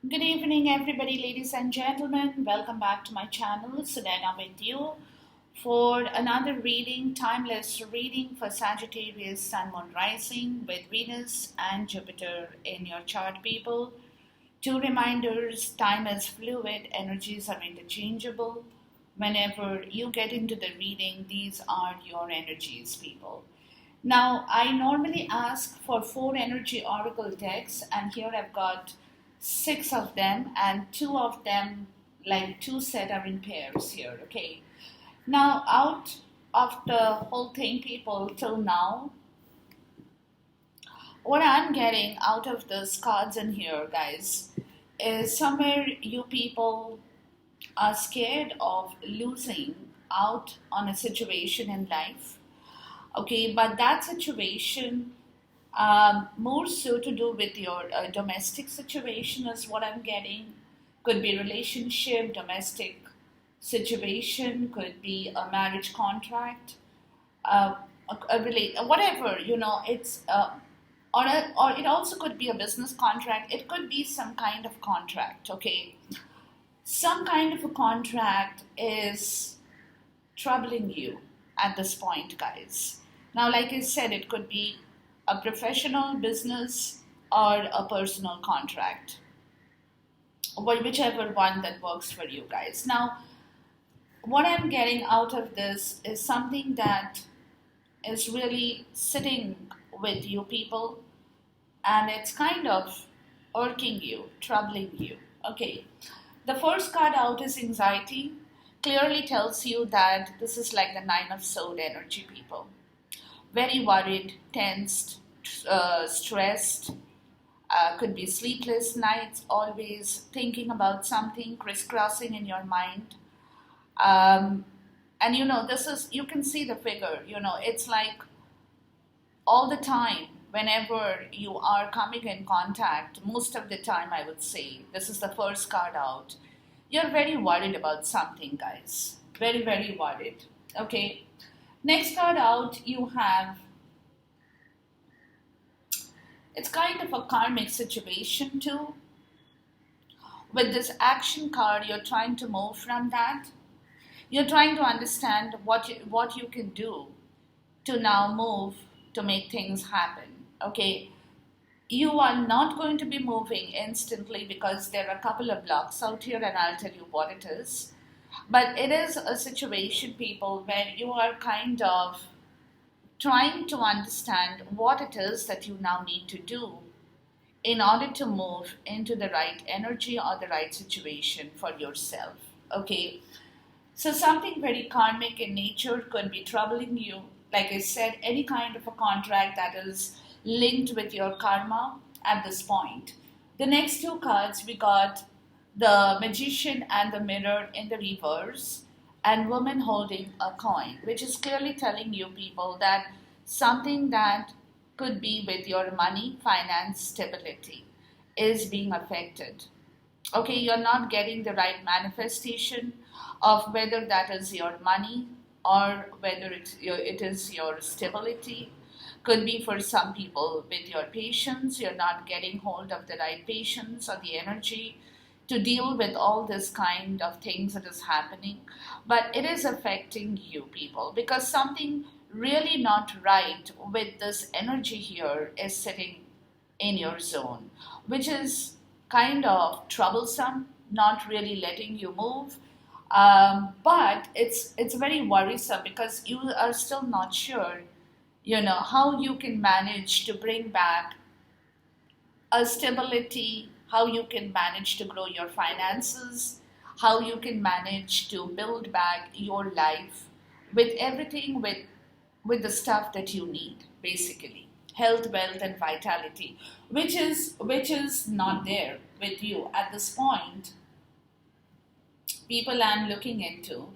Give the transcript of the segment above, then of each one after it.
Good evening, everybody, ladies and gentlemen. Welcome back to my channel. Sudana with you for another reading, timeless reading for Sagittarius Sun Moon Rising with Venus and Jupiter in your chart, people. Two reminders: time is fluid, energies are interchangeable. Whenever you get into the reading, these are your energies, people. Now, I normally ask for 4 energy oracle decks, and here I've got 6 of them, and 2 of them, like two set, are in pairs here. Okay. Now, out of the whole thing, people, till now, what I'm getting out of these cards in here, guys, is somewhere you people are scared of losing out on a situation in life. Okay, but that situation more so to do with your domestic situation is what I'm getting. Could be relationship, domestic situation, could be a marriage contract, whatever, it's or it also could be a business contract. It could be some kind of contract. Okay, some kind of a contract is troubling you at this point, guys. Now, like I said, it could be a professional, business, or a personal contract, whichever one that works for you guys. Now, what I'm getting out of this is something that is really sitting with you people, and it's kind of irking you, troubling you. Okay, the first card out is anxiety. Clearly tells you that this is like the Nine of Sword energy, people. Very worried, tensed, stressed, could be sleepless nights, always thinking about something, crisscrossing in your mind. And this is, you can see the figure, it's like all the time, whenever you are coming in contact, most of the time, I would say, this is the first card out. You're very worried about something, guys. Very, very worried. Okay. Next card out, you have, it's kind of a karmic situation too. With this action card, you're trying to move from that. You're trying to understand what you can do to now move to make things happen. Okay, you are not going to be moving instantly because there are a couple of blocks out here, and I'll tell you what it is. But it is a situation, people, where you are kind of trying to understand what it is that you now need to do in order to move into the right energy or the right situation for yourself. Okay, so something very karmic in nature could be troubling you. Like I said, any kind of a contract that is linked with your karma at this point. The next 2 cards, we got the Magician and the Mirror in the reverse, and woman holding a coin, which is clearly telling you people that something that could be with your money, finance, stability is being affected. Okay, you're not getting the right manifestation of whether that is your money or whether it is your stability. Could be for some people with your patience, you're not getting hold of the right patience or the energy to deal with all this kind of things that is happening. But it is affecting you people because something really not right with this energy here is sitting in your zone, which is kind of troublesome, not really letting you move. But it's very worrisome because you are still not sure, how you can manage to bring back a stability, how you can manage to grow your finances, how you can manage to build back your life with everything, with the stuff that you need, basically health, wealth, and vitality, which is not there with you at this point. People I'm looking into,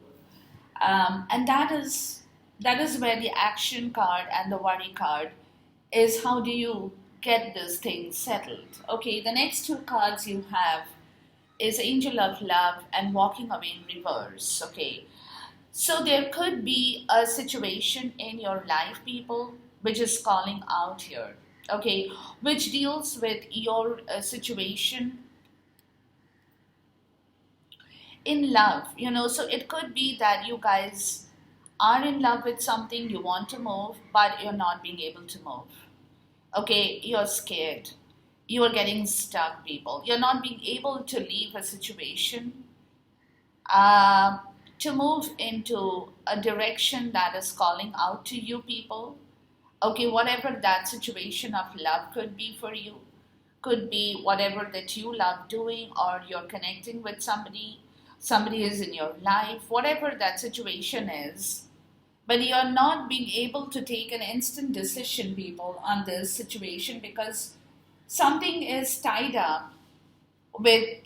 and that is where the action card and the worry card is. How do you get this thing settled? Okay, the next 2 cards you have is Angel of Love and Walking Away in reverse. Okay, so there could be a situation in your life, people, which is calling out here. Okay, which deals with your situation in love, so it could be that you guys are in love with something, you want to move, but you're not being able to move. Okay, you're scared. You are getting stuck, people. You're not being able to leave a situation, uh, to move into a direction that is calling out to you, people. Okay, whatever that situation of love could be for you, could be whatever that you love doing, or you're connecting with somebody, somebody is in your life, whatever that situation is. But you're not being able to take an instant decision, people, on this situation because something is tied up with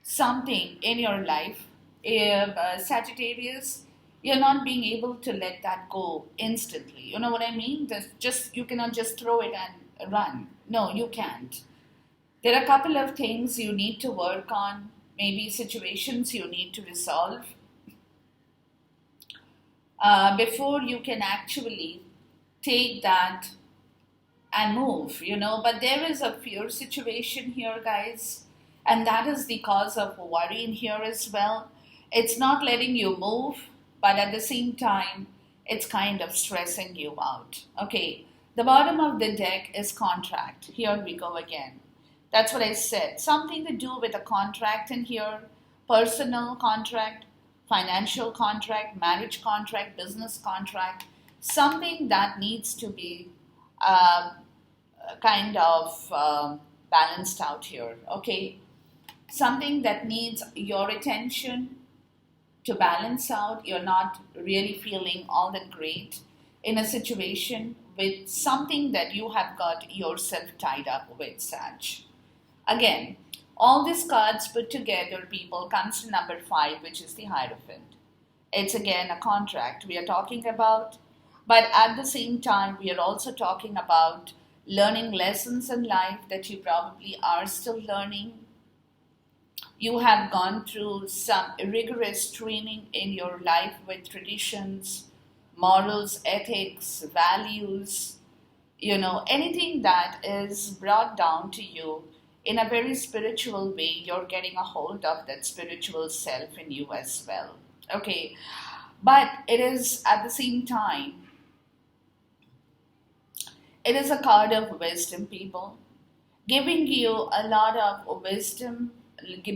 something in your life. Sagittarius, you're not being able to let that go instantly. You know what I mean? Just you cannot just throw it and run. No, you can't. There are a couple of things you need to work on, maybe situations you need to resolve before you can actually take that and move, But there is a fear situation here, guys, and that is the cause of worry in here as well. It's not letting you move, but at the same time, it's kind of stressing you out. Okay, the bottom of the deck is contract. Here we go again. That's what I said. Something to do with a contract in here, personal contract, financial contract, marriage contract, business contract, something that needs to be uh, kind of balanced out here. Okay, something that needs your attention to balance out. You're not really feeling all that great in a situation with something that you have got yourself tied up with, Sag. Again, all these cards put together, people, comes to number 5, which is the Hierophant. It's again a contract we are talking about, but at the same time, we are also talking about learning lessons in life that you probably are still learning. You have gone through some rigorous training in your life with traditions, morals, ethics, values, anything that is brought down to you in a very spiritual way. You're getting a hold of that spiritual self in you as well. Okay, but it is at the same time, it is a card of wisdom, people, giving you a lot of wisdom,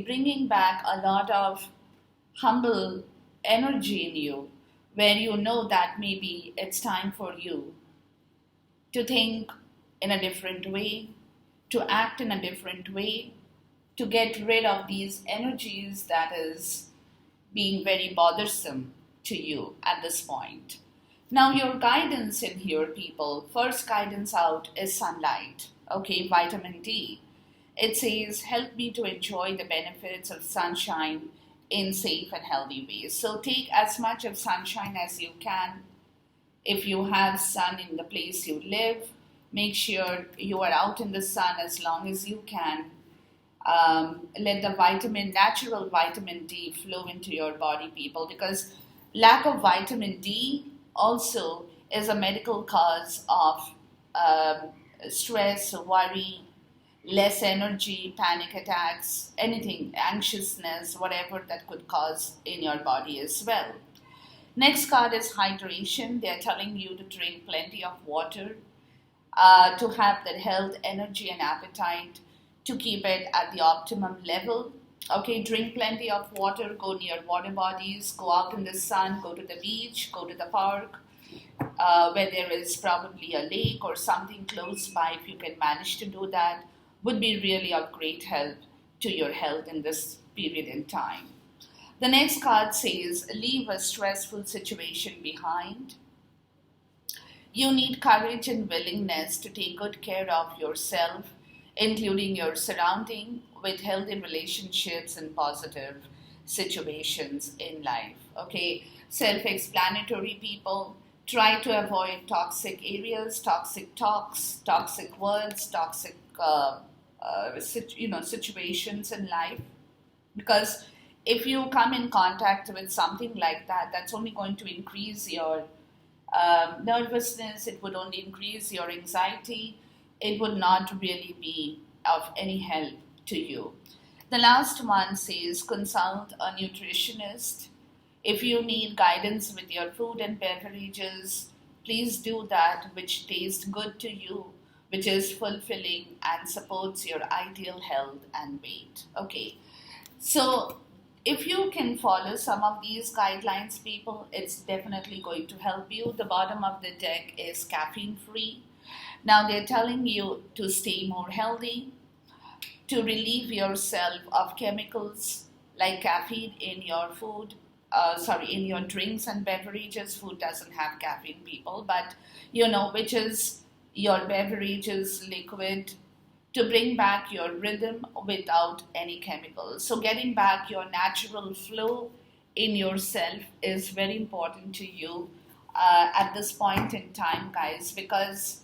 bringing back a lot of humble energy in you, where you know that maybe it's time for you to think in a different way, to act in a different way, to get rid of these energies that is being very bothersome to you at this point. Now, your guidance in here, people, first guidance out is sunlight, okay, vitamin D. It says, help me to enjoy the benefits of sunshine in safe and healthy ways. So take as much of sunshine as you can. If you have sun in the place you live, make sure you are out in the sun as long as you can. Let the natural vitamin D flow into your body, people, because lack of vitamin D also is a medical cause of stress, worry, less energy, panic attacks, anything, anxiousness, whatever that could cause in your body as well. Next card is hydration. They're telling you to drink plenty of water, to have that health, energy, and appetite, to keep it at the optimum level. Okay, drink plenty of water, go near water bodies, go out in the sun, go to the beach, go to the park, where there is probably a lake or something close by. If you can manage to do that, would be really of great help to your health in this period in time. The next card says, leave a stressful situation behind. You need courage and willingness to take good care of yourself, including your surrounding, with healthy relationships and positive situations in life. Okay, self-explanatory, people. Try to avoid toxic areas, toxic talks, toxic words, toxic situations in life, because if you come in contact with something like that, that's only going to increase your nervousness. It would only increase your anxiety. It would not really be of any help to you. The last one says consult a nutritionist. If you need guidance with your food and beverages, please do that which tastes good to you, which is fulfilling and supports your ideal health and weight. Okay, so if you can follow some of these guidelines, people, it's definitely going to help you. The bottom of the deck is caffeine free. Now they're telling you to stay more healthy, to relieve yourself of chemicals like caffeine in your food, in your drinks and beverages. Food doesn't have caffeine, people, but which is your beverages, liquid, to bring back your rhythm without any chemicals. So, getting back your natural flow in yourself is very important to you at this point in time, guys, because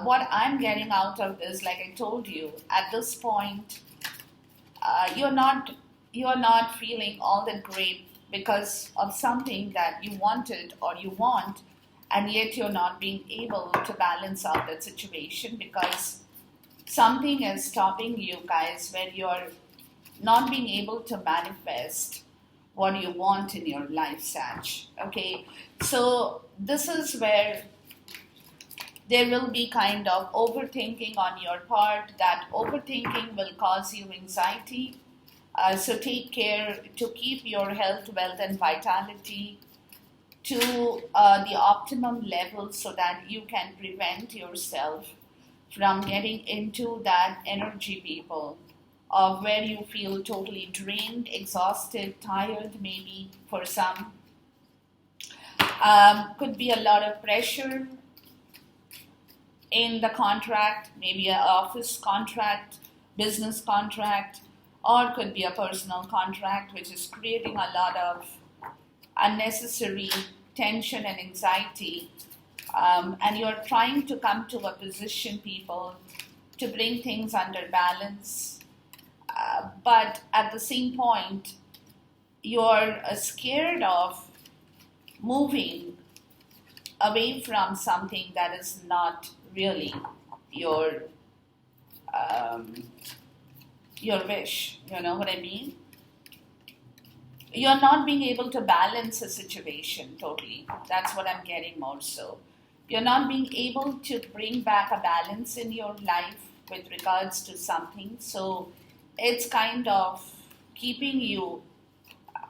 what I'm getting out of this, like I told you, at this point, you're not feeling all that great because of something that you wanted or you want, and yet you're not being able to balance out that situation because something is stopping you, guys, where you're not being able to manifest what you want in your life, Sag. Okay, so this is where there will be kind of overthinking on your part. That overthinking will cause you anxiety. So take care to keep your health, wealth, and vitality to the optimum level so that you can prevent yourself from getting into that energy, people, of where you feel totally drained, exhausted, tired, maybe for some. Could be a lot of pressure in the contract, maybe an office contract, business contract, or could be a personal contract, which is creating a lot of unnecessary tension and anxiety. And you're trying to come to a position, people, to bring things under balance. But at the same point, you're scared of moving away from something that is not really your wish. You know what I mean? You're not being able to balance a situation totally. That's what I'm getting more so. You're not being able to bring back a balance in your life with regards to something. So it's kind of keeping you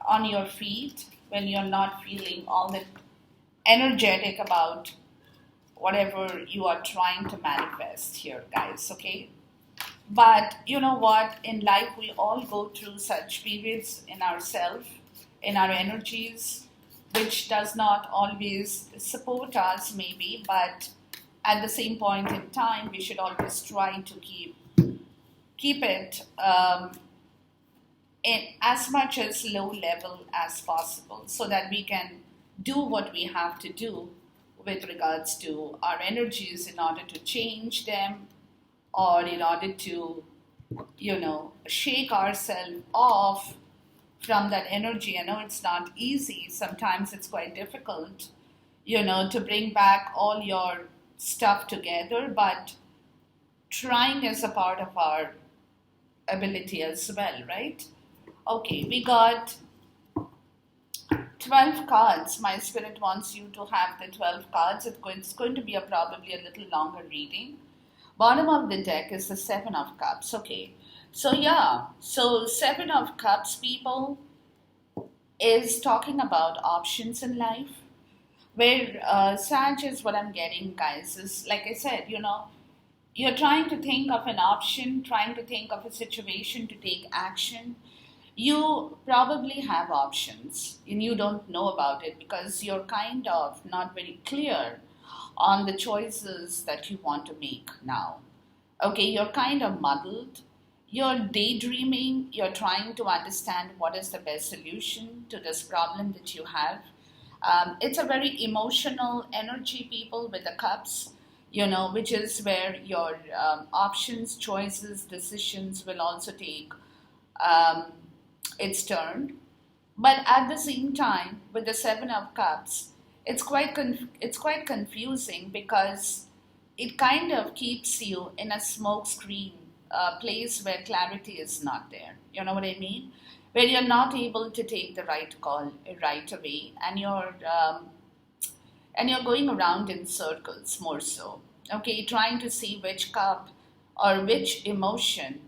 on your feet when you're not feeling all that energetic about whatever you are trying to manifest here, guys, okay? But you know what? In life, we all go through such periods in ourselves, in our energies, which does not always support us, maybe, but at the same point in time, we should always try to keep it in as much as low level as possible so that we can do what we have to do with regards to our energies in order to change them or in order to, shake ourselves off from that energy. I know it's not easy. Sometimes it's quite difficult, to bring back all your stuff together, but trying is a part of our ability as well, right? Okay, we got 12 cards. My spirit wants you to have the 12 cards. It's going to be probably a little longer reading. Bottom of the deck is the Seven of Cups. Okay, so Seven of Cups, people, is talking about options in life. Where Sag is what I'm getting, guys, is like I said, you're trying to think of an option, trying to think of a situation to take action. You probably have options and you don't know about it because you're kind of not very clear on the choices that you want to make now. Okay, you're kind of muddled. You're daydreaming. You're trying to understand what is the best solution to this problem that you have. It's a very emotional energy, people, with the cups, which is where your options, choices, decisions will also take its turn. But at the same time, with the Seven of Cups, it's quite confusing because it kind of keeps you in a smoke screen place where clarity is not there. You know what I mean? Where you're not able to take the right call right away, and you're going around in circles more so. Okay, trying to see which cup or which emotion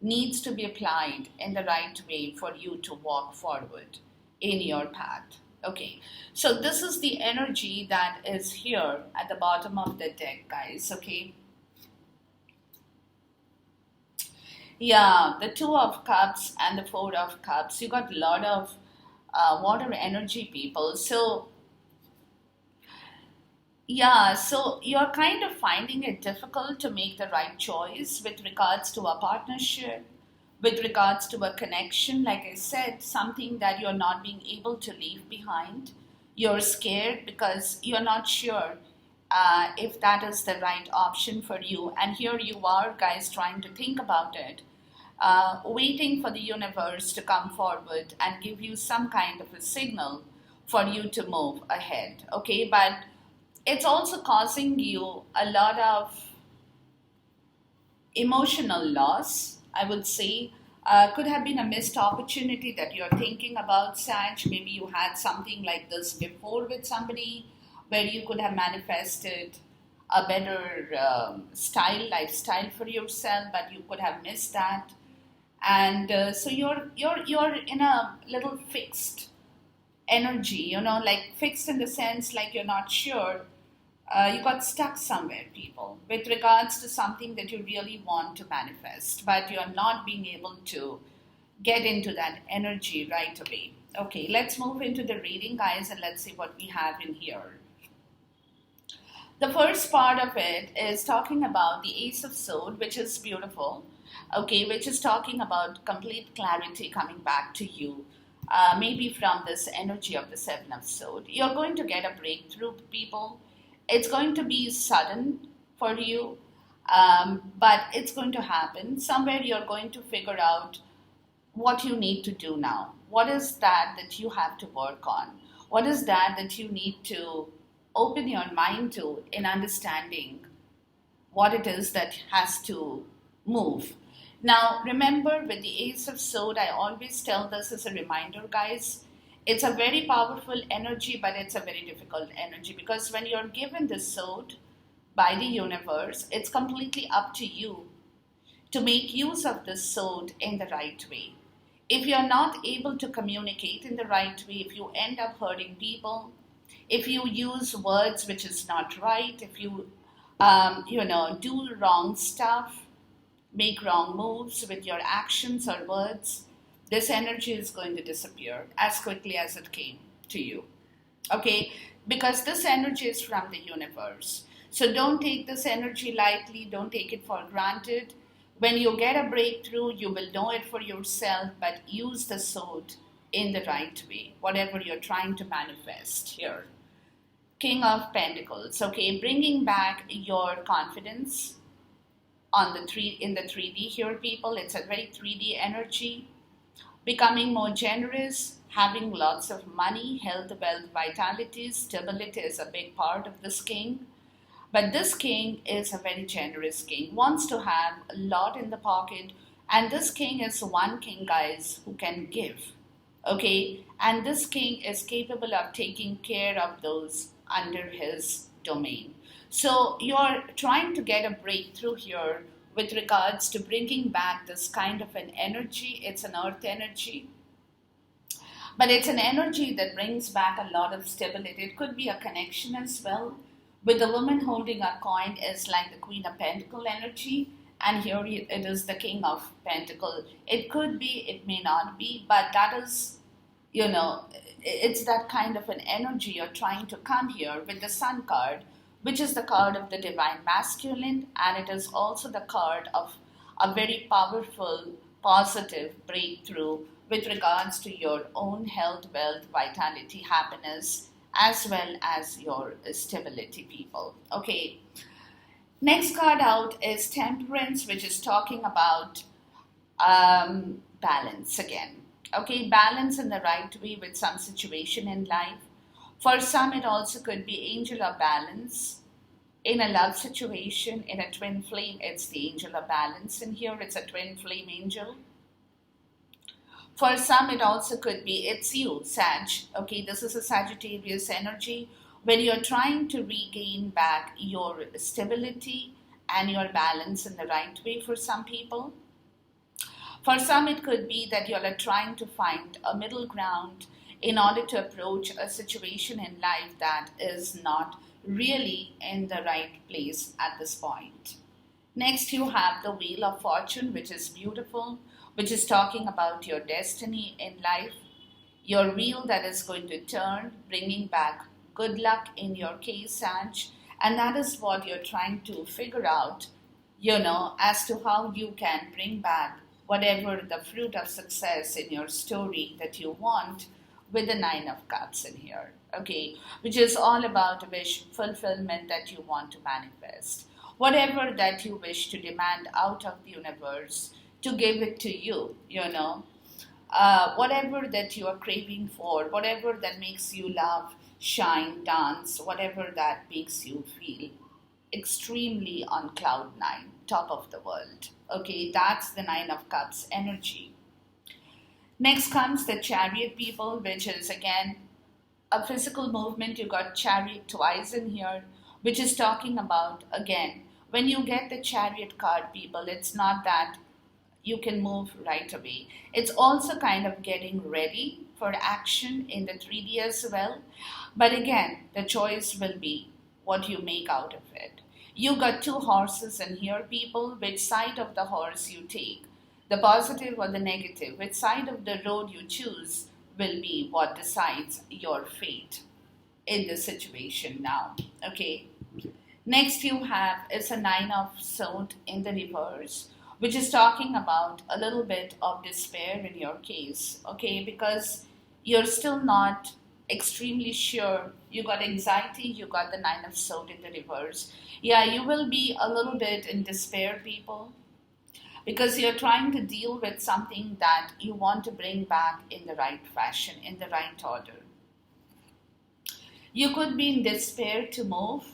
needs to be applied in the right way for you to walk forward in your path. Okay, so this is the energy that is here at the bottom of the deck, guys. Okay, yeah, the Two of Cups and the Four of Cups. You got a lot of water energy, people. So yeah, so you're kind of finding it difficult to make the right choice with regards to a partnership, with regards to a connection. Like I said, something that you're not being able to leave behind. You're scared because you're not sure if that is the right option for you. And here you are, guys, trying to think about it, waiting for the universe to come forward and give you some kind of a signal for you to move ahead. Okay, but it's also causing you a lot of emotional loss, I would say. Could have been a missed opportunity that you're thinking about, Sag. Maybe you had something like this before with somebody where you could have manifested a better lifestyle for yourself, but you could have missed that. And so you're in a little fixed energy, like fixed in the sense like you're not sure. You got stuck somewhere, people, with regards to something that you really want to manifest, but you're not being able to get into that energy right away. Okay, let's move into the reading, guys, and let's see what we have in here. The first part of it is talking about the Ace of Swords, which is beautiful, okay, which is talking about complete clarity coming back to you. Maybe from this energy of the Seven of Swords. You're going to get a breakthrough, people. It's going to be sudden for you, but it's going to happen. Somewhere you're going to figure out what you need to do now. What is that you have to work on? What is that you need to open your mind to in understanding what it is that has to move? Now, remember, with the Ace of Swords, I always tell this as a reminder, guys. It's a very powerful energy, but it's a very difficult energy because when you're given this sword by the universe, it's completely up to you to make use of this sword in the right way. If you're not able to communicate in the right way, if you end up hurting people, if you use words which is not right, if you, do wrong stuff, make wrong moves with your actions or words, this energy is going to disappear as quickly as it came to you. Okay? Because this energy is from the universe. So don't take this energy lightly. Don't take it for granted. When you get a breakthrough, you will know it for yourself, but use the sword in the right way, whatever you're trying to manifest here. King of Pentacles, okay? Bringing back your confidence in the 3D here, people. It's a very 3D energy. Becoming more generous, having lots of money, health, wealth, vitality, stability is a big part of this king. But this king is a very generous king, wants to have a lot in the pocket. And this king is one king, guys, who can give. Okay? And this king is capable of taking care of those under his domain. So you're trying to get a breakthrough here with regards to bringing back this kind of an energy. It's an earth energy, but it's an energy that brings back a lot of stability. It could be a connection as well. With the woman holding a coin is like the Queen of Pentacle energy, and here it is the King of Pentacle. It could be, it may not be, but that is, it's that kind of an energy you're trying to come here with the Sun card, which is the card of the Divine Masculine, and it is also the card of a very powerful, positive breakthrough with regards to your own health, wealth, vitality, happiness, as well as your stability, people. Okay. Next card out is Temperance, which is talking about balance again. Okay, balance in the right way with some situation in life. For some, it also could be Angel of Balance. In a love situation, in a twin flame, it's the angel of balance. In here, it's a twin flame angel. For some, it also could be, it's you, Sag. Okay, this is a Sagittarius energy when you're trying to regain back your stability and your balance in the right way for some people. For some, it could be that you're trying to find a middle ground in order to approach a situation in life that is not really in the right place at this point. Next, you have the Wheel of Fortune, which is beautiful, which is talking about your destiny in life, your wheel that is going to turn, bringing back good luck in your case, Sag. And that is what you're trying to figure out, as to how you can bring back whatever the fruit of success in your story that you want with the Nine of Cups in here, okay, which is all about wish fulfillment that you want to manifest. Whatever that you wish to demand out of the universe to give it to you, whatever that you are craving for, whatever that makes you laugh, shine, dance, whatever that makes you feel extremely on cloud nine, top of the world. Okay, that's the Nine of Cups energy. Next comes the Chariot people, which is again a physical movement. You got Chariot twice in here, which is talking about, again, when you get the Chariot card, people, it's not that you can move right away. It's also kind of getting ready for action in the 3D as well. But again, the choice will be what you make out of it. You got two horses in here, people. Which side of the horse you take, the positive or the negative, which side of the road you choose will be what decides your fate in this situation now. Okay. Next you have, it's a Nine of Swords in the reverse, which is talking about a little bit of despair in your case, okay, because you're still not extremely sure. You got anxiety, you got the Nine of Swords in the reverse. Yeah, you will be a little bit in despair, people, because you're trying to deal with something that you want to bring back in the right fashion, in the right order. You could be in despair to move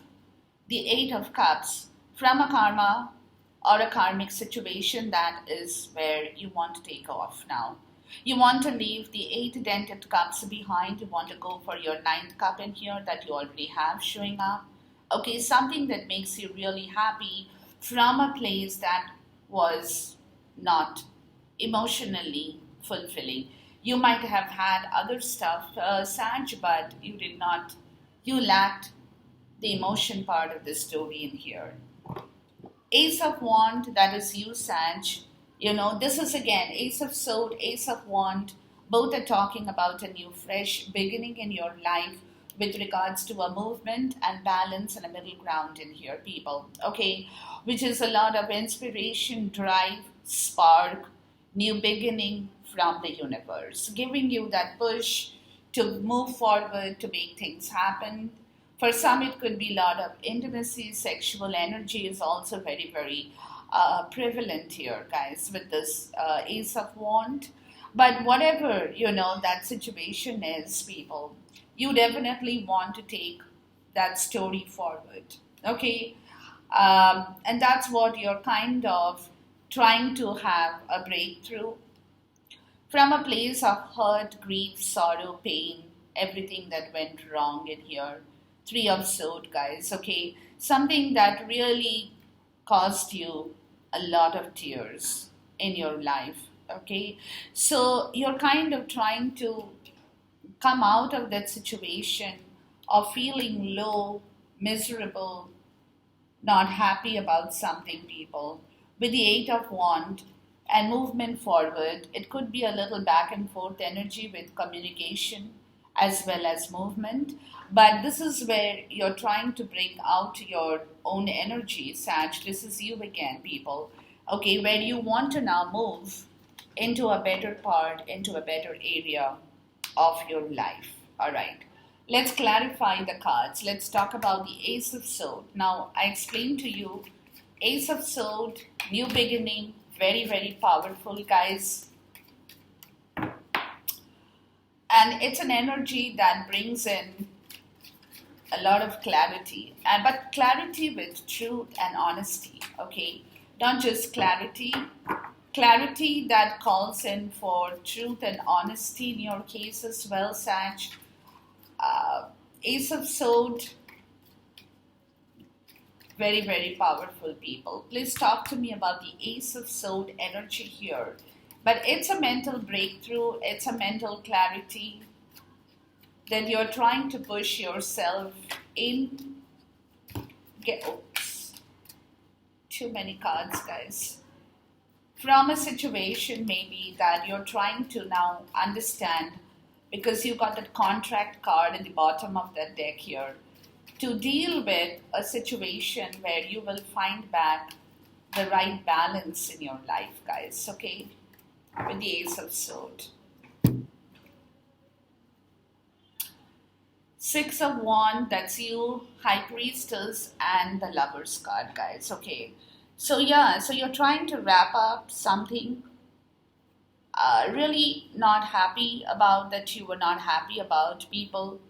the Eight of Cups from a karma or a karmic situation. That is where you want to take off now. You want to leave the 8 dented cups behind. You want to go for your 9th cup in here that you already have showing up. Okay, something that makes you really happy from a place that was not emotionally fulfilling. You might have had other stuff, Sag, but you lacked the emotion part of the story in here. Ace of Wand, that is you, Sag. This is again Ace of Sword, Ace of Wand. Both are talking about a new, fresh beginning in your life with regards to a movement and balance and a middle ground in here, people. Okay, which is a lot of inspiration, drive, spark, new beginning from the universe, giving you that push to move forward, to make things happen. For some, it could be a lot of intimacy, sexual energy is also very, very prevalent here, guys, with this Ace of Wand. But whatever, that situation is, people, you definitely want to take that story forward, okay? And that's what you're kind of trying to have a breakthrough from a place of hurt, grief, sorrow, pain, everything that went wrong in here. 3 of Swords, guys, okay? Something that really caused you a lot of tears in your life, okay? So you're kind of trying to come out of that situation of feeling low, miserable, not happy about something, people. With the 8 of Wands and movement forward, it could be a little back and forth energy with communication as well as movement. But this is where you're trying to bring out your own energy, Sag. This is you again, people. Okay, where you want to now move into a better part, into a better area of your life. All right. Let's clarify the cards. Let's talk about the Ace of Swords. Now, I explained to you, Ace of Swords, new beginning, very, very powerful, guys. And it's an energy that brings in a lot of clarity, and but clarity with truth and honesty. Okay, not just clarity, clarity that calls in for truth and honesty in your case as well, Sag. Uh, Ace of Sword, very, very powerful people. Please talk to me about the Ace of Sword energy here. But it's a mental breakthrough, it's a mental clarity that you're trying to push yourself in. Oops, too many cards, guys. From a situation maybe that you're trying to now understand, because you got that contract card at the bottom of that deck here, to deal with a situation where you will find back the right balance in your life, guys, okay? With the Ace of Swords. Six of Wands, that's you, High Priestess, and the Lover's card, guys, okay? So yeah, so you're trying to wrap up something really not happy about, that you were not happy about, people,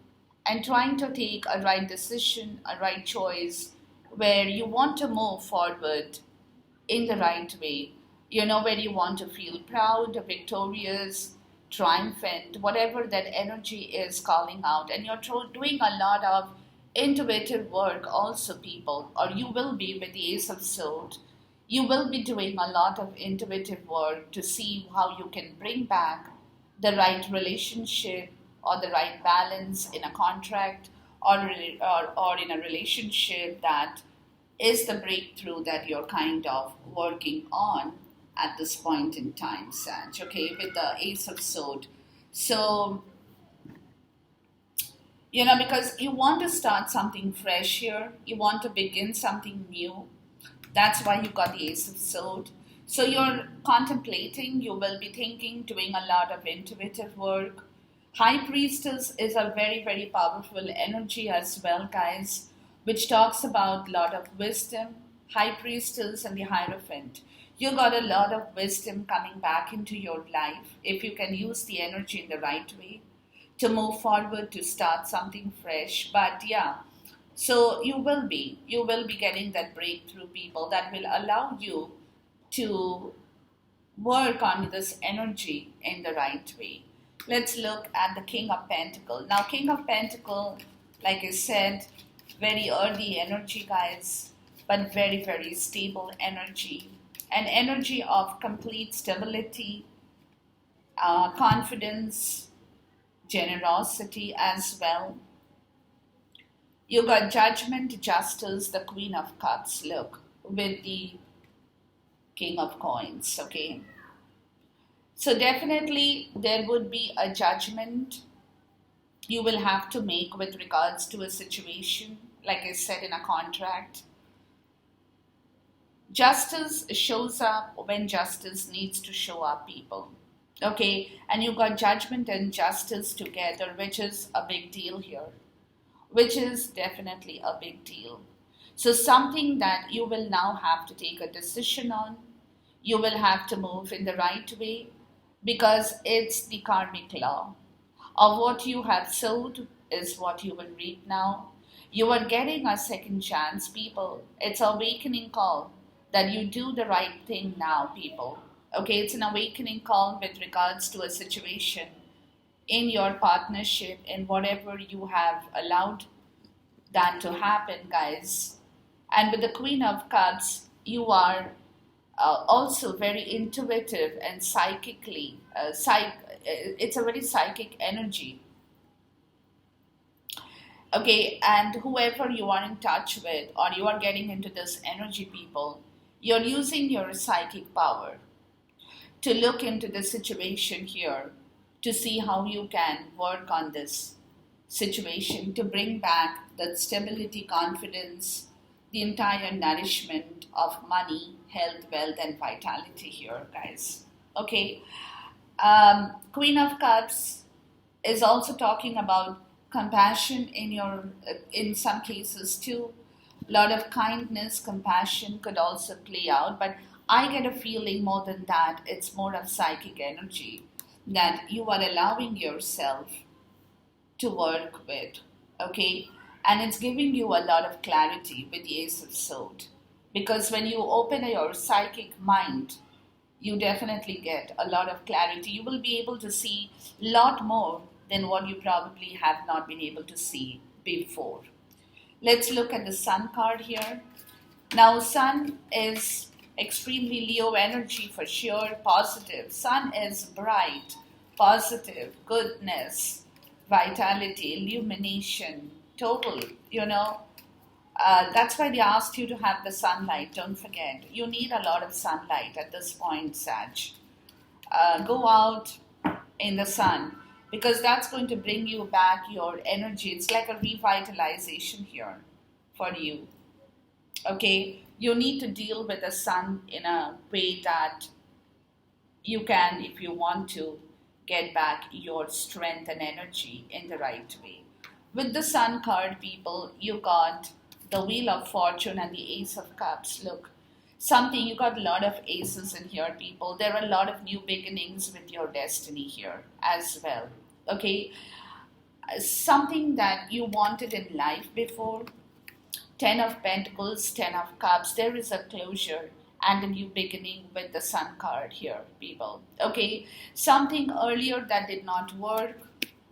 and trying to take a right decision, a right choice, where you want to move forward in the right way, you know, where you want to feel proud, victorious, triumphant, whatever that energy is calling out. And you're doing a lot of intuitive work also, people, or you will be with the Ace of Swords. You will be doing a lot of intuitive work to see how you can bring back the right relationship or the right balance in a contract, or in a relationship that is the breakthrough that you're kind of working on at this point in time, Sag, okay, with the Ace of Swords. So, you know, because you want to start something fresh here, you want to begin something new. That's why you got the Ace of Swords. So you're contemplating, you will be thinking, doing a lot of intuitive work. High Priestess is a very, very powerful energy as well, guys, which talks about a lot of wisdom. High Priestess and the Hierophant. You got a lot of wisdom coming back into your life if you can use the energy in the right way to move forward, to start something fresh. But yeah, so you will be getting that breakthrough, people, that will allow you to work on this energy in the right way. Let's look at the King of Pentacles. Now, King of Pentacles, like I said, very early energy, guys, but very, very stable energy. An energy of complete stability, confidence, generosity as well. You got Judgment, Justice, the Queen of Cups, look, with the King of Coins, okay? So definitely there would be a judgment you will have to make with regards to a situation, like I said, in a contract. Justice shows up when justice needs to show up, people. Okay, and you got Judgment and Justice together, which is a big deal here. Which is definitely a big deal. So something that you will now have to take a decision on. You will have to move in the right way, because it's the karmic law of what you have sowed is what you will reap now. You are getting a second chance, people. It's an awakening call that you do the right thing now, people. Okay, it's an awakening call with regards to a situation in your partnership, in whatever you have allowed that to happen, guys. And with the Queen of Cups, you are also very intuitive and psychically, it's a very psychic energy. Okay, and whoever you are in touch with, or you are getting into this energy, people, you're using your psychic power to look into the situation here, to see how you can work on this situation, to bring back that stability, confidence, the entire nourishment of money, health, wealth, and vitality here, guys. Okay, Queen of Cups is also talking about compassion in some cases too. A lot of kindness, compassion could also play out, but I get a feeling more than that, it's more of psychic energy that you are allowing yourself to work with, okay? And it's giving you a lot of clarity with the Ace of Swords. Because when you open your psychic mind, you definitely get a lot of clarity. You will be able to see a lot more than what you probably have not been able to see before. Let's look at the Sun card here. Now, Sun is extremely Leo energy for sure, positive. Sun is bright, positive, goodness, vitality, illumination, total, that's why they asked you to have the sunlight. Don't forget, you need a lot of sunlight at this point, Sag. Go out in the sun because that's going to bring you back your energy. It's like a revitalization here for you. Okay, you need to deal with the sun in a way that you can, if you want to, get back your strength and energy in the right way. With the Sun card, people, you got the Wheel of Fortune and the Ace of Cups. Look, you got a lot of aces in here, people. There are a lot of new beginnings with your destiny here as well. Okay, something that you wanted in life before, 10 of Pentacles, 10 of Cups, there is a closure and a new beginning with the Sun card here, people. Okay, something earlier that did not work,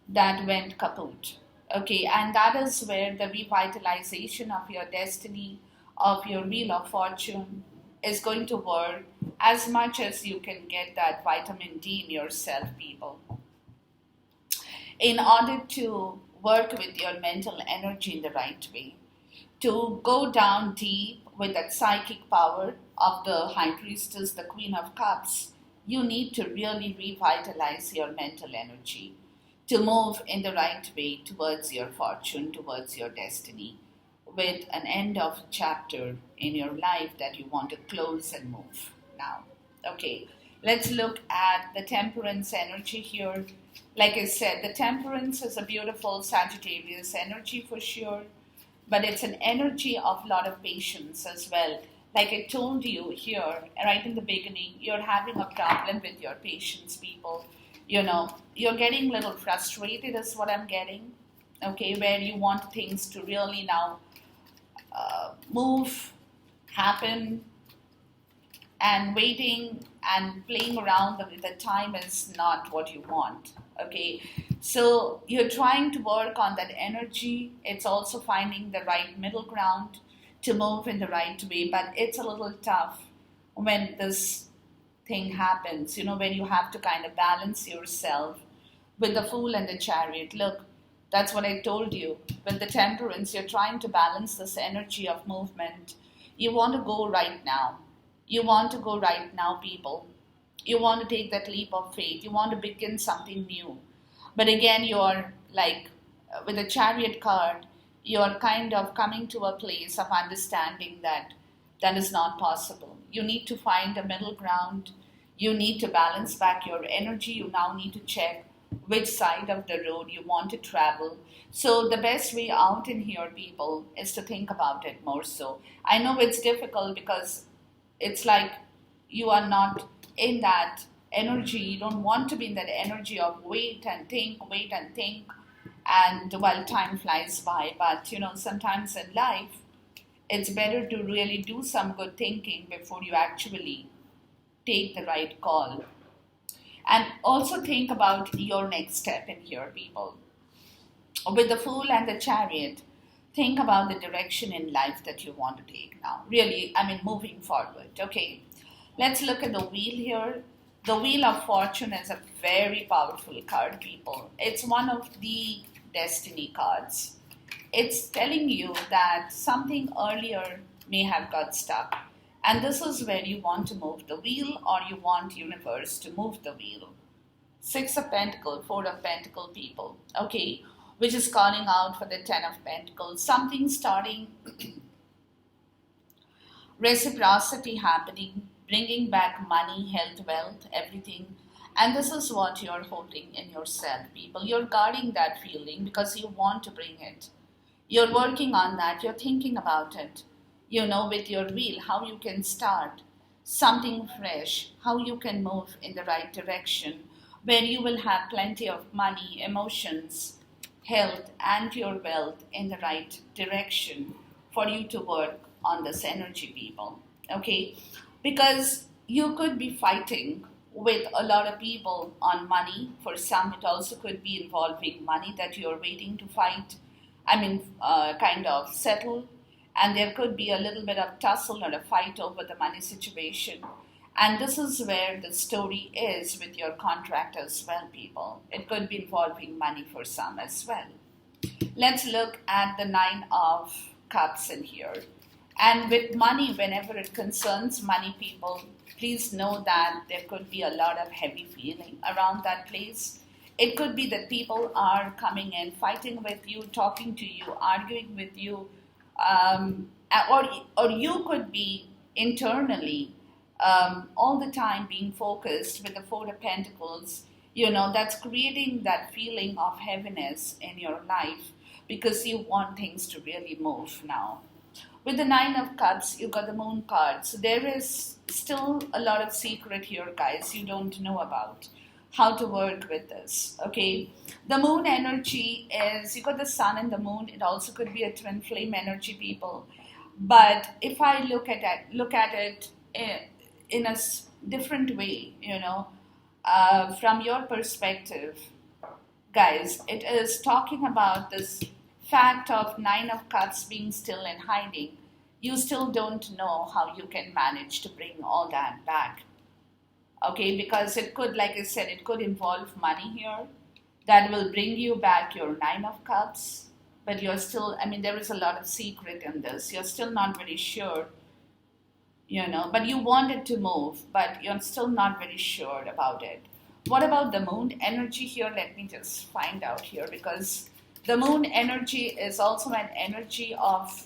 that went kaput. Okay, and that is where the revitalization of your destiny, of your Wheel of Fortune is going to work as much as you can get that vitamin D in yourself, people. In order to work with your mental energy in the right way, to go down deep with that psychic power of the High Priestess, the Queen of Cups, you need to really revitalize your mental energy to move in the right way towards your fortune, towards your destiny, with an end of chapter in your life that you want to close and move now. Okay, let's look at the Temperance energy here. Like I said, the Temperance is a beautiful Sagittarius energy for sure, but it's an energy of a lot of patience as well. Like I told you here, right in the beginning, you're having a problem with your patience, people. You're getting a little frustrated is what I'm getting, okay, where you want things to really now move, happen, and waiting and playing around with the time is not what you want, okay. So you're trying to work on that energy. It's also finding the right middle ground to move in the right way, but it's a little tough when this thing happens, when you have to kind of balance yourself with the Fool and the Chariot. Look, that's what I told you. With the Temperance, you're trying to balance this energy of movement. You want to go right now. You want to go right now, people. You want to take that leap of faith. You want to begin something new. But again, you're like, with the Chariot card, you're kind of coming to a place of understanding that that is not possible. You need to find a middle ground. You need to balance back your energy. You now need to check which side of the road you want to travel. So the best way out in here, people, is to think about it more so. I know it's difficult because it's like you are not in that energy. You don't want to be in that energy of wait and think, and while time flies by. But, sometimes in life, it's better to really do some good thinking before you actually take the right call. And also think about your next step in here, people. With the Fool and the Chariot, think about the direction in life that you want to take now. Really, moving forward, okay? Let's look at the Wheel here. The Wheel of Fortune is a very powerful card, people. It's one of the destiny cards. It's telling you that something earlier may have got stuck. And this is where you want to move the wheel, or you want universe to move the wheel. 6 of Pentacles, 4 of Pentacles, people. Okay, which is calling out for the 10 of Pentacles. Something starting, reciprocity happening, bringing back money, health, wealth, everything. And this is what you're holding in yourself, people. You're guarding that feeling because you want to bring it. You're working on that. You're thinking about it. With your wheel, how you can start something fresh, how you can move in the right direction, where you will have plenty of money, emotions, health and your wealth in the right direction for you to work on this energy, people. Okay, because you could be fighting with a lot of people on money. For some, it also could be involving money that you're waiting to fight, kind of settle. And there could be a little bit of tussle or a fight over the money situation. And this is where the story is with your contract as well, people. It could be involving money for some as well. Let's look at the Nine of Cups in here. And with money, whenever it concerns money, people, please know that there could be a lot of heavy feeling around that place. It could be that people are coming in, fighting with you, talking to you, arguing with you, or you could be internally all the time being focused with the Four of Pentacles. That's creating that feeling of heaviness in your life because you want things to really move now. With the Nine of Cups, you got the Moon card. So there is still a lot of secret here, guys, you don't know about how to work with this, okay? The Moon energy is, you got the Sun and the Moon. It also could be a twin flame energy, people. But if I look at it in a different way, from your perspective, guys, it is talking about this fact of Nine of Cups being still in hiding. You still don't know how you can manage to bring all that back. Okay, because it could, like I said, it could involve money here that will bring you back your Nine of Cups. But you're still, there is a lot of secret in this. You're still not very sure, but you want it to move, but you're still not very sure about it. What about the Moon energy here? Let me just find out here, because the Moon energy is also an energy of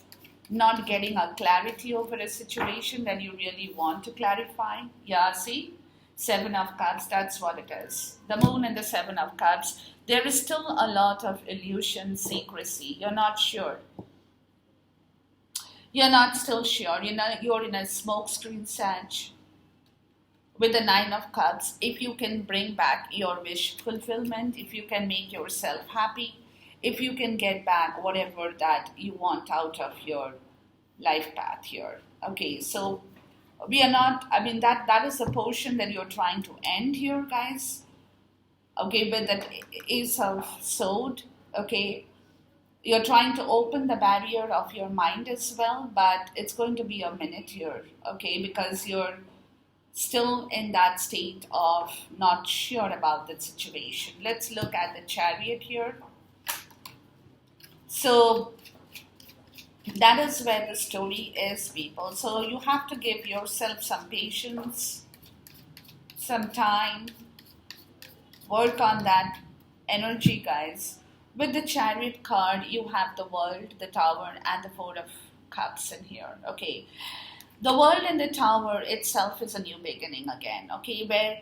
not getting a clarity over a situation that you really want to clarify. Yeah, see? Seven of Cups, that's what it is. The Moon and the Seven of Cups. There is still a lot of illusion, secrecy. You're not sure. You're not still sure. You're in a smokescreen, Sag. With the Nine of Cups, if you can bring back your wish fulfillment, if you can make yourself happy, if you can get back whatever that you want out of your life path here. Okay, so we are not, that is a portion that you're trying to end here, guys. Okay, but that Ace of Sword, okay, you're trying to open the barrier of your mind as well, but it's going to be a minute here, okay, because you're still in that state of not sure about the situation. Let's look at the Chariot here. So that is where the story is, people. So you have to give yourself some patience, some time, work on that energy, guys. With the Chariot card, you have the World, the Tower, and the Four of Cups in here, okay. The World and the Tower itself is a new beginning again, okay, where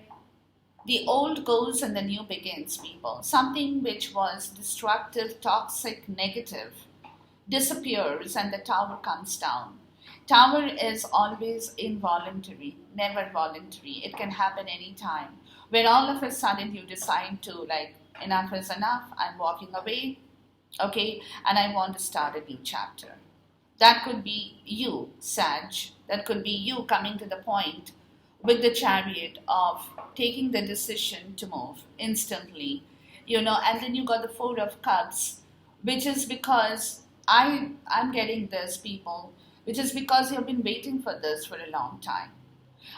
the old goes and the new begins, people. Something which was destructive, toxic, negative disappears and the Tower comes down. Tower is always involuntary, never voluntary. It can happen anytime. Where all of a sudden you decide to, like, enough is enough, I'm walking away, okay, and I want to start a new chapter. That could be you, Sag. That could be you coming to the point with the Chariot of taking the decision to move instantly, and then you got the Four of Cups, which is because I'm getting this, people, which is because you've been waiting for this for a long time.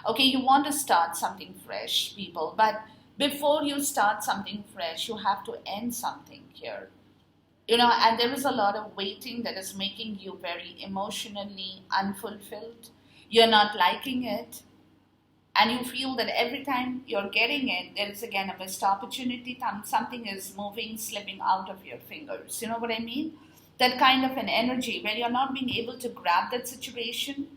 Okay, you want to start something fresh, people, but before you start something fresh, you have to end something here. And there is a lot of waiting that is making you very emotionally unfulfilled. You're not liking it. And you feel that every time you're getting it, there is again a missed opportunity. Something is moving, slipping out of your fingers. You know what I mean? That kind of an energy where you're not being able to grab that situation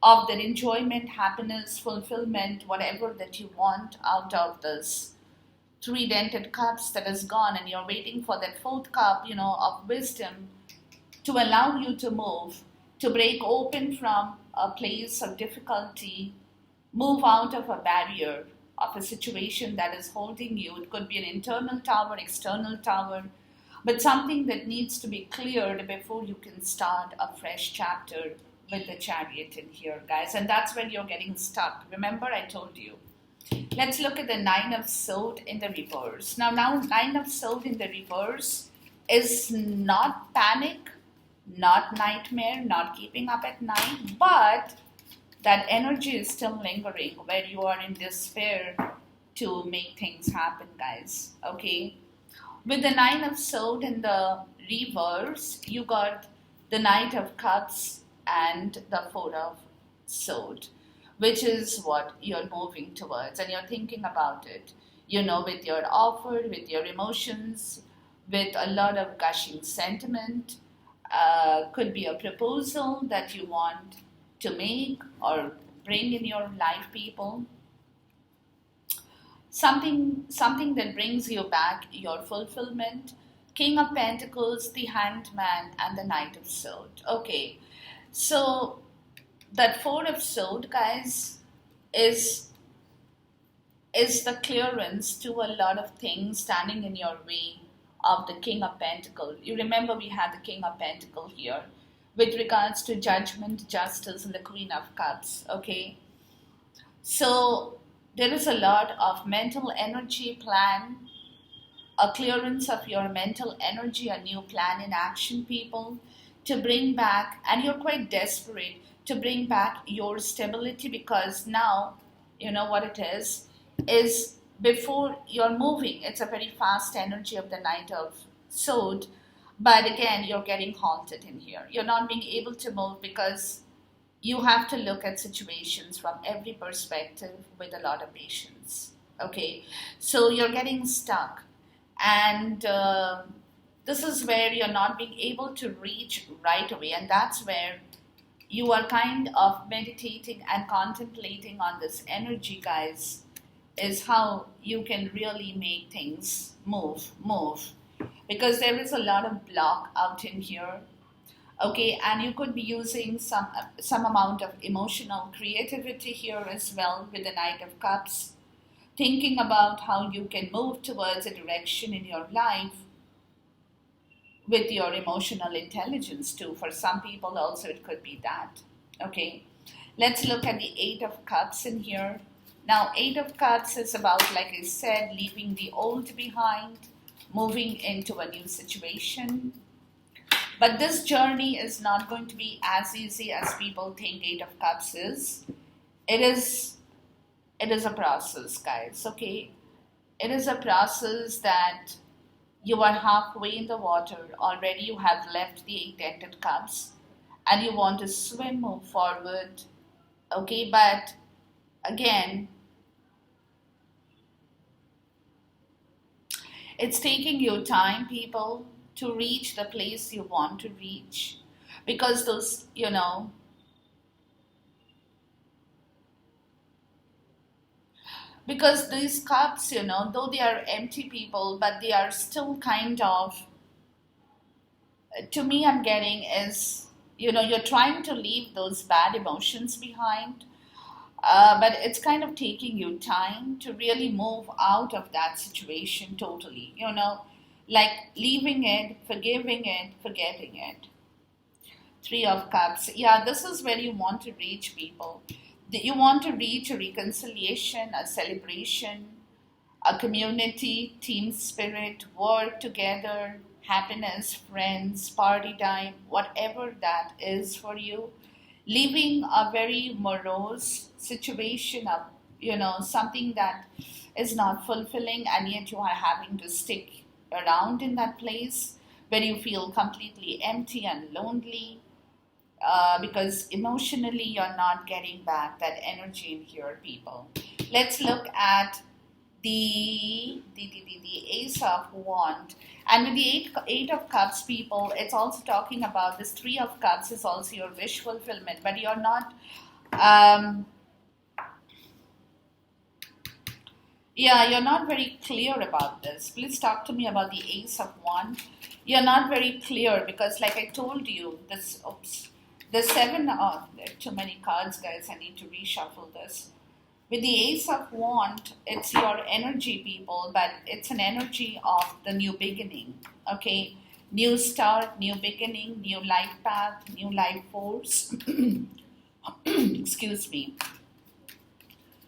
of that enjoyment, happiness, fulfillment, whatever that you want out of this three dented cups that is gone, and you're waiting for that fourth cup, of wisdom to allow you to move, to break open from a place of difficulty, move out of a barrier of a situation that is holding you. It could be an internal tower, external tower, but something that needs to be cleared before you can start a fresh chapter with the Chariot in here, guys. And that's when you're getting stuck. Remember, I told you. Let's look at the Nine of Swords in the reverse. Now, Nine of Swords in the reverse is not panic, not nightmare, not keeping up at night, but that energy is still lingering where you are in despair to make things happen, guys. Okay. With the Nine of Swords in the reverse, you got the Knight of Cups and the Four of Swords, which is what you're moving towards and you're thinking about it, with your offer, with your emotions, with a lot of gushing sentiment. Could be a proposal that you want to make or bring in your life, people. Something that brings you back your fulfillment. King of Pentacles, the Hanged Man, and the Knight of Swords. Okay, so that Four of Swords, guys, is the clearance to a lot of things standing in your way of the King of Pentacles. You remember we had the King of Pentacles here with regards to judgment, justice, and the Queen of Cups. Okay, so there is a lot of mental energy plan, a clearance of your mental energy, a new plan in action, people, to bring back, and you're quite desperate to bring back your stability, because now, you know what it is before you're moving, it's a very fast energy of the Knight of Swords, but again, you're getting halted in here. You're not being able to move because you have to look at situations from every perspective with a lot of patience. Okay, so you're getting stuck, and this is where you're not being able to reach right away, and that's where you are kind of meditating and contemplating on this energy, guys, is how you can really make things move, because there is a lot of block out in here. Okay, and you could be using some amount of emotional creativity here as well with the Knight of Cups, thinking about how you can move towards a direction in your life with your emotional intelligence too. For some people also it could be that. Okay, let's look at the Eight of Cups in here. Now, Eight of Cups is about, like I said, leaving the old behind, moving into a new situation. But this journey is not going to be as easy as people think Eight of Cups is. It is a process, guys, okay? It is a process that you are halfway in the water. Already you have left the Eight-ended Cups and you want to swim, move forward, okay? But again, it's taking you time, people, to reach the place you want to reach, because those, because these cups, though they are empty, people, but they are still kind of, to me, I'm getting is, you're trying to leave those bad emotions behind, but it's kind of taking you time to really move out of that situation totally, like leaving it, forgiving it, forgetting it. Three of Cups. Yeah, this is where you want to reach, people. You want to reach a reconciliation, a celebration, a community, team spirit, work together, happiness, friends, party time, whatever that is for you. Leaving a very morose situation of, something that is not fulfilling, and yet you are having to stick around in that place where you feel completely empty and lonely, because emotionally you're not getting back that energy in here, people. Let's look at the Ace of Wands. And with the eight of Cups, people, it's also talking about this Three of Cups is also your wish fulfillment, but you're not you're not very clear about this. Please talk to me about the Ace of Wands. You're not very clear because, like I told you, the Seven, there are too many cards, guys. I need to reshuffle this. With the Ace of Wand, it's your energy, people, but it's an energy of the new beginning. Okay, new start, new beginning, new life path, new life force. Excuse me.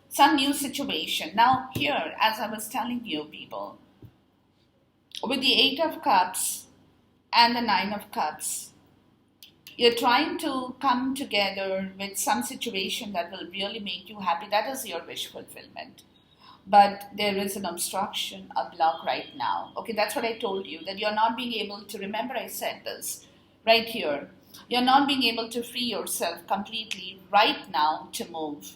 Some new situation. Now, here, as I was telling you, people, with the Eight of Cups and the Nine of Cups, you're trying to come together with some situation that will really make you happy. That is your wish fulfillment. But there is an obstruction, a block right now. Okay, that's what I told you, that you're not being able to, remember I said this right here. You're not being able to free yourself completely right now to move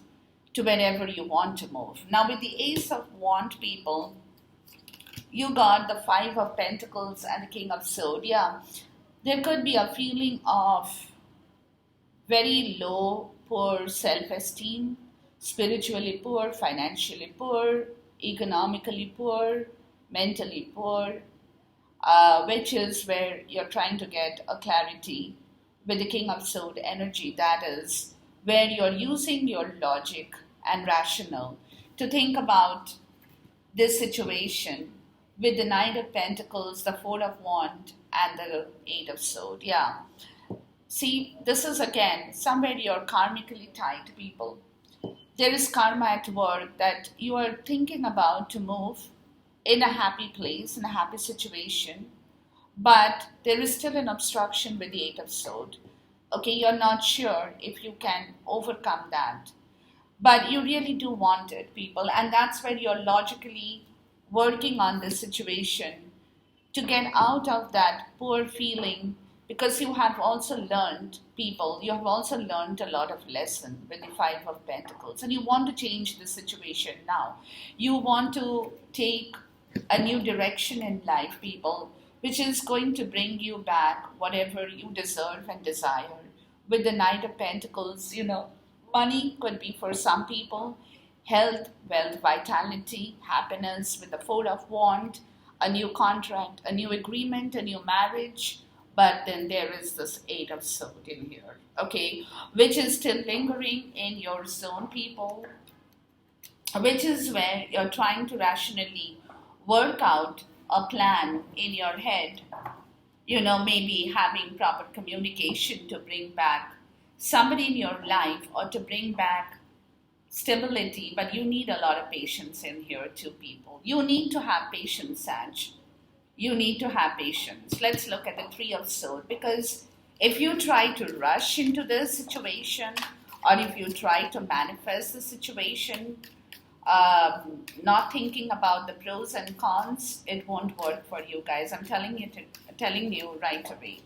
to wherever you want to move. Now with the Ace of Wand, people, you got the Five of Pentacles and the King of Swords. Yeah, there could be a feeling of very low, poor self-esteem, spiritually poor, financially poor, economically poor, mentally poor, which is where you're trying to get a clarity with the King of Swords energy. That is where you're using your logic and rational to think about this situation with the Knight of Pentacles, the Four of Wands, and the Eight of Swords. Yeah. See, this is again somewhere you're karmically tied, people. There is karma at work that you are thinking about to move in a happy place, in a happy situation, but there is still an obstruction with the Eight of Swords. Okay, you're not sure if you can overcome that, but you really do want it, people, and that's where you're logically working on this situation to get out of that poor feeling, because you have also learned, people, you have also learned a lot of lesson with the Five of Pentacles, and you want to change the situation now. You want to take a new direction in life, people, which is going to bring you back whatever you deserve and desire. With the Knight of Pentacles, money could be for some people, health, wealth, vitality, happiness. With the Four of Wands, a new contract, a new agreement, a new marriage. But then there is this Eight of Swords in here, okay, which is still lingering in your zone, people, which is where you're trying to rationally work out a plan in your head, maybe having proper communication to bring back somebody in your life or to bring back stability, but you need a lot of patience in here too, people. You need to have patience, Sag. You need to have patience. Let's look at the Three of Swords, because if you try to rush into this situation, or if you try to manifest the situation, not thinking about the pros and cons, it won't work for you guys. I'm telling you right away.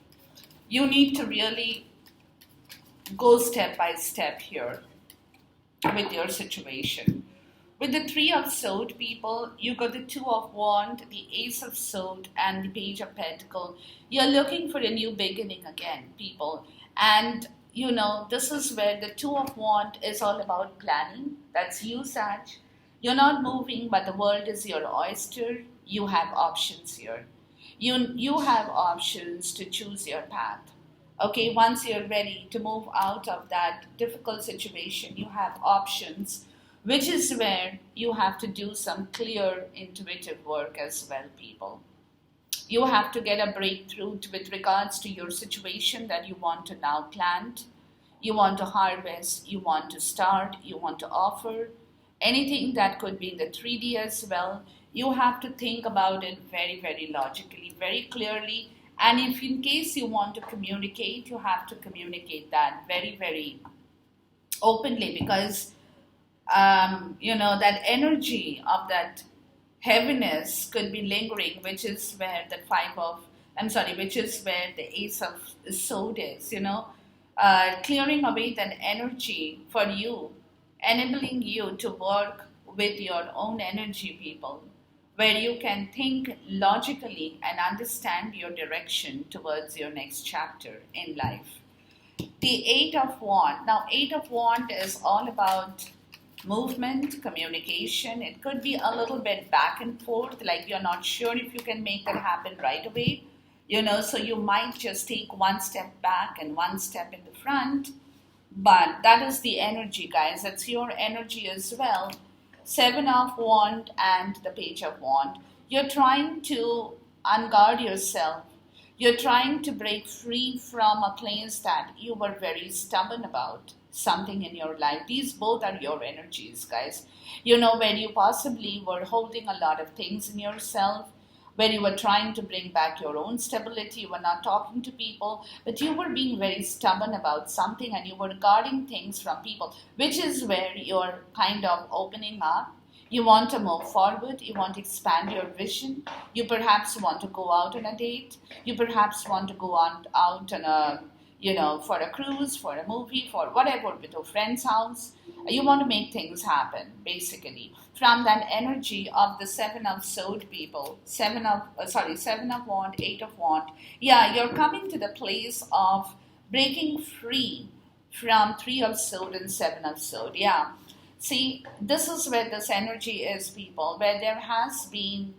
You need to really go step by step here with your situation. With the Three of Swords, people, you got the Two of Wands, the Ace of Swords, and the Page of Pentacles. You're looking for a new beginning again, people. And, this is where the Two of Wands is all about planning. That's you, Sag. You're not moving, but the world is your oyster. You have options here. You have options to choose your path. Okay, once you're ready to move out of that difficult situation, you have options, which is where you have to do some clear intuitive work as well, people. You have to get a breakthrough with regards to your situation that you want to now plant, you want to harvest, you want to start, you want to offer, anything that could be in the 3D as well. You have to think about it very, very logically, very clearly. And if in case you want to communicate, you have to communicate that very, very openly, because that energy of that heaviness could be lingering, which is where which is where the Ace of Swords is, clearing away that energy for you, enabling you to work with your own energy, people, where you can think logically and understand your direction towards your next chapter in life. The Eight of Wands. Now, Eight of Wands is all about movement, communication. It could be a little bit back and forth, like you're not sure if you can make that happen right away. So you might just take one step back and one step in the front. But that is the energy, guys. It's your energy as well. Seven of Wand and the Page of Wand. You're trying to unguard yourself. You're trying to break free from a place that you were very stubborn about, something in your life. These both are your energies, guys. You know, where you possibly were holding a lot of things in yourself, where you were trying to bring back your own stability, you were not talking to people, but you were being very stubborn about something and you were guarding things from people, which is where you're kind of opening up. You want to move forward, you want to expand your vision, you perhaps want to go out on a date, you perhaps want to go on out on a, for a cruise, for a movie, for whatever, with a friend's house. You want to make things happen, basically. From that energy of the Seven of Sword people, Seven of Wand, Eight of Wand. Yeah, you're coming to the place of breaking free from Three of Sword and Seven of Sword. Yeah. See, this is where this energy is, people, where there has been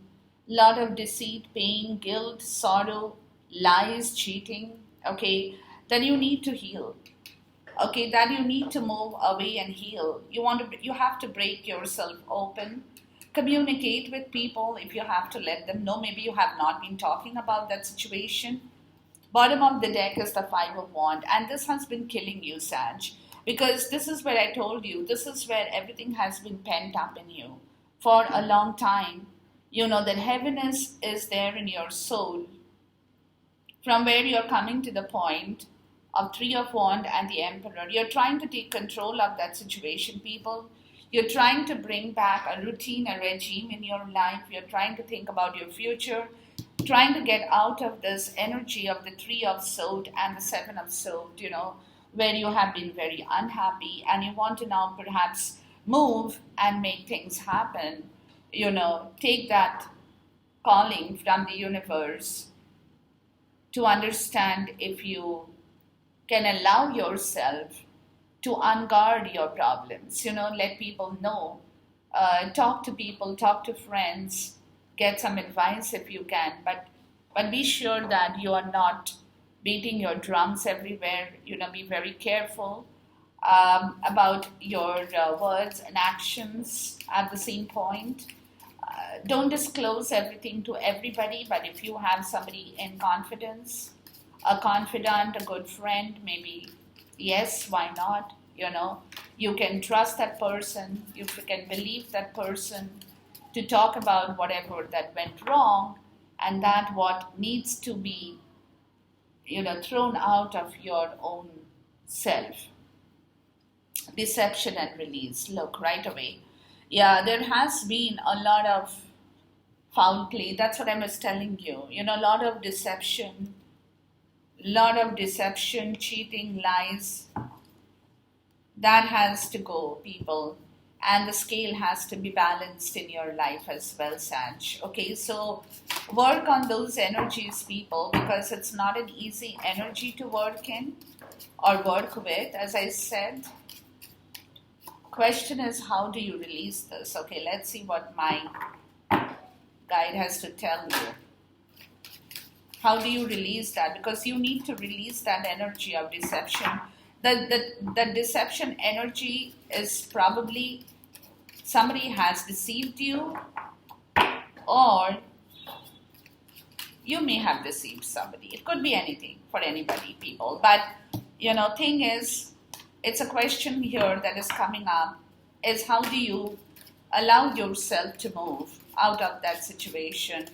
a lot of deceit, pain, guilt, sorrow, lies, cheating, okay, that you need to heal. Okay, that you need to move away and heal. You have to break yourself open, communicate with people if you have to let them know. Maybe you have not been talking about that situation. Bottom of the deck is the Five of Wands, and this has been killing you, Sag, because this is where I told you, this is where everything has been pent up in you for a long time. You know that heaviness is there in your soul, from where you're coming to the point of Three of Wands and the Emperor. You're trying to take control of that situation, people. You're trying to bring back a routine, a regime in your life. You're trying to think about your future, trying to get out of this energy of the Three of Swords and the Seven of Swords, where you have been very unhappy and you want to now perhaps move and make things happen. Take that calling from the universe to understand if you can allow yourself to unguard your problems. Let people know. Talk to people, talk to friends, get some advice if you can. But be sure that you are not beating your drums everywhere. Be very careful about your words and actions at the same point. Don't disclose everything to everybody, but if you have somebody in confidence, a confidant, a good friend, maybe, yes, why not? You can trust that person, you can believe that person to talk about whatever that went wrong, and that what needs to be, thrown out of your own self. Deception and release. Look, right away. Yeah, there has been a lot of foul play. That's what I was telling you. A lot of deception, cheating, lies. That has to go, people. And the scale has to be balanced in your life as well, Sag. Okay, so work on those energies, people, because it's not an easy energy to work in or work with, as I said. Question is, how do you release this? Okay, let's see what my guide has to tell you. How do you release that? Because you need to release that energy of deception. The deception energy is probably somebody has deceived you, or you may have deceived somebody. It could be anything for anybody, people. But, thing is, it's a question here that is coming up, is how do you allow yourself to move out of that situation,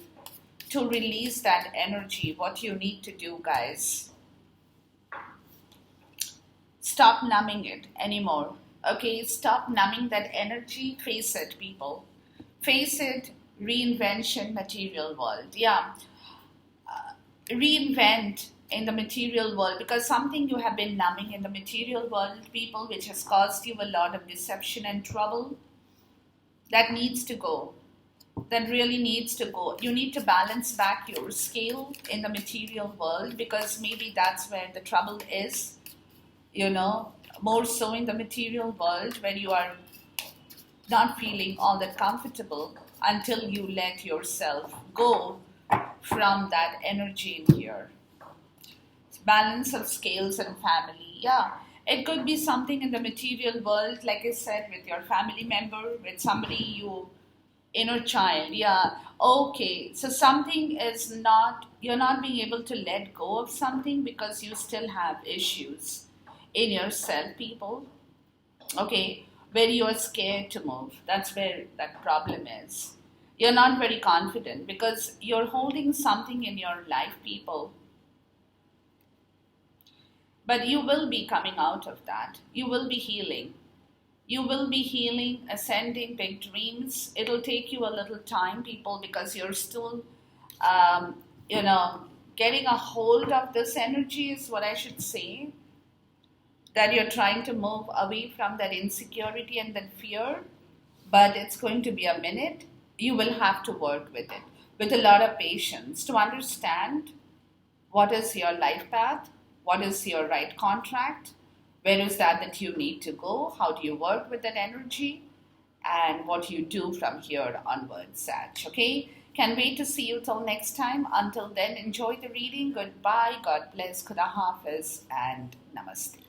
to release that energy. What you need to do, guys, stop numbing it anymore. Okay, stop numbing that energy. Face it, people. Face it. Reinvention, material world. Yeah. Reinvent in the material world, because something you have been numbing in the material world, people, which has caused you a lot of deception and trouble, that needs to go. That really needs to go. You need to balance back your scale in the material world, because maybe that's where the trouble is, more so in the material world, where you are not feeling all that comfortable until you let yourself go from that energy in here. Balance of scales and family. Yeah, It could be something in the material world, like I said, with your family member, with somebody you inner child. Yeah, okay, so something is not, you're not being able to let go of something because you still have issues in yourself, people. Okay, where you're scared to move, that's where that problem is. You're not very confident because you're holding something in your life, people. But you will be coming out of that. You will be healing. You will be healing, ascending big dreams. It'll take you a little time, people, because you're still, um, you know, getting a hold of this energy, is what I should say. That you're trying to move away from that insecurity and that fear, but it's going to be a minute. You will have to work with it with a lot of patience to understand what is your life path, what is your right contract, where is that you need to go, how do you work with that energy, and what you do from here onwards, Sag. Okay? Can't wait to see you till next time. Until then, enjoy the reading. Goodbye. God bless. Khuda Hafiz and Namaste.